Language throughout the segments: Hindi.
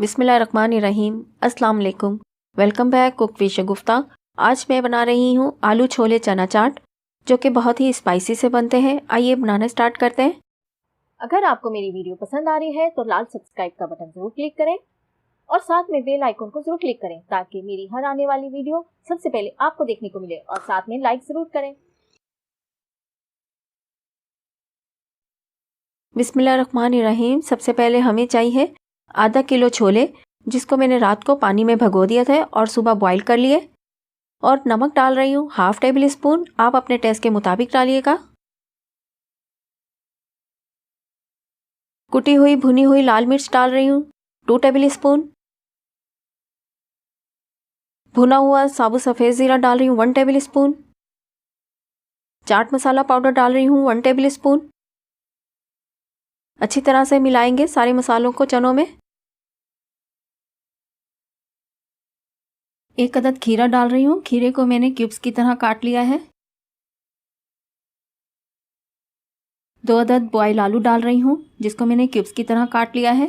बिस्मिल्लाहिर्रहमानिर्रहीम। अस्सलाम वालेकुम। वेलकम बैक कुक विद शगुफ्ता। आज मैं बना रही हूँ आलू छोले चना चाट, जो कि बहुत ही स्पाइसी से बनते हैं। आइए बनाना स्टार्ट करते हैं। अगर आपको मेरी वीडियो पसंद आ रही है तो लाल सब्सक्राइब का बटन जरूर क्लिक करें और साथ में बेल आइकन को जरूर क्लिक करें ताकि मेरी हर आने वाली वीडियो सबसे पहले आपको देखने को मिले, और साथ में लाइक जरूर करें। बिस्मिल्लाहिर्रहमानिर्रहीम। सबसे पहले हमें चाहिए आधा किलो छोले, जिसको मैंने रात को पानी में भिगो दिया था और सुबह बॉईल कर लिए। और नमक डाल रही हूँ 1/2 टेबल स्पून, आप अपने टेस्ट के मुताबिक डालिएगा। कुटी हुई भुनी हुई लाल मिर्च डाल रही हूँ 2 टेबल स्पून। भुना हुआ साबुत सफ़ेद ज़ीरा डाल रही हूँ 1 table spoon. Chaat masala powder डाल रही हूँ 1 टेबल स्पून। अच्छी तरह से मिलाएंगे सारे मसालों को चनों में। 1 अदद खीरा डाल रही हूँ, खीरे को मैंने क्यूब्स की तरह काट लिया है। 2 अदद बॉयल आलू डाल रही हूँ, जिसको मैंने क्यूब्स की तरह काट लिया है।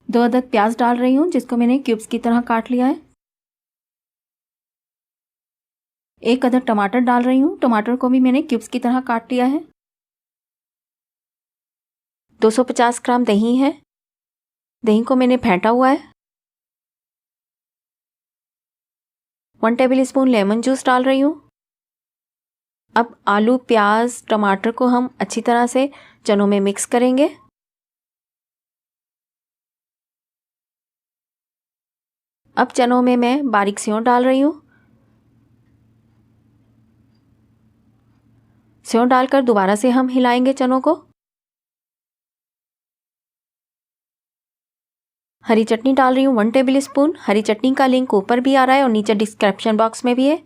2 अदद प्याज डाल रही हूँ, जिसको मैंने क्यूब्स की तरह काट लिया है। 1 अदद टमाटर डाल रही हूँ, टमाटर को भी मैंने क्यूब्स की तरह काट लिया है। 250 ग्राम दही है, दही को मैंने फेंटा हुआ है। 1 टेबल स्पून लेमन जूस डाल रही हूँ। अब आलू प्याज टमाटर को हम अच्छी तरह से चनों में मिक्स करेंगे। अब चनों में मैं बारीक सेव डाल रही हूँ। सेव डालकर दोबारा से हम हिलाएंगे चनों को। हरी चटनी डाल रही हूँ 1 टेबल स्पून। हरी चटनी का लिंक ऊपर भी आ रहा है और नीचे डिस्क्रिप्शन बॉक्स में भी है।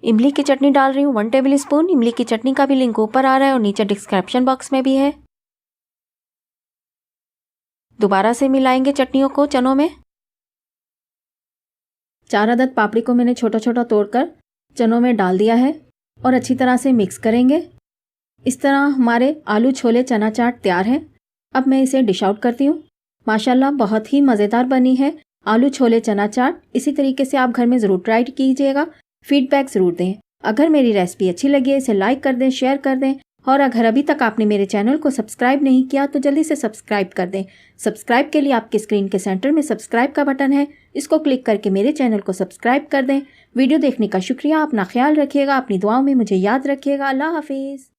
इमली की चटनी डाल रही हूँ 1 टेबल स्पून। इमली की चटनी का भी लिंक ऊपर आ रहा है और नीचे डिस्क्रिप्शन बॉक्स में भी है। दोबारा से मिलाएंगे चटनियों को चनों में। 4 अदद पापड़ी को मैंने छोटा छोटा तोड़कर चनों में डाल दिया है और अच्छी तरह से मिक्स करेंगे। इस तरह हमारे आलू छोले चना चाट तैयार है। अब मैं इसे डिश आउट करती हूँ। माशाल्लाह बहुत ही मज़ेदार बनी है आलू छोले चना चाट। इसी तरीके से आप घर में ज़रूर ट्राई कीजिएगा, फीडबैक ज़रूर दें। अगर मेरी रेसिपी अच्छी लगी है इसे लाइक कर दें, शेयर कर दें, और अगर अभी तक आपने मेरे चैनल को सब्सक्राइब नहीं किया तो जल्दी से सब्सक्राइब कर दें। सब्सक्राइब के लिए आपकी स्क्रीन के सेंटर में सब्सक्राइब का बटन है, इसको क्लिक करके मेरे चैनल को सब्सक्राइब कर दें। वीडियो देखने का शुक्रिया। अपना ख्याल रखिएगा, अपनी दुआओं में मुझे याद रखिएगा। अल्लाह हाफिज़।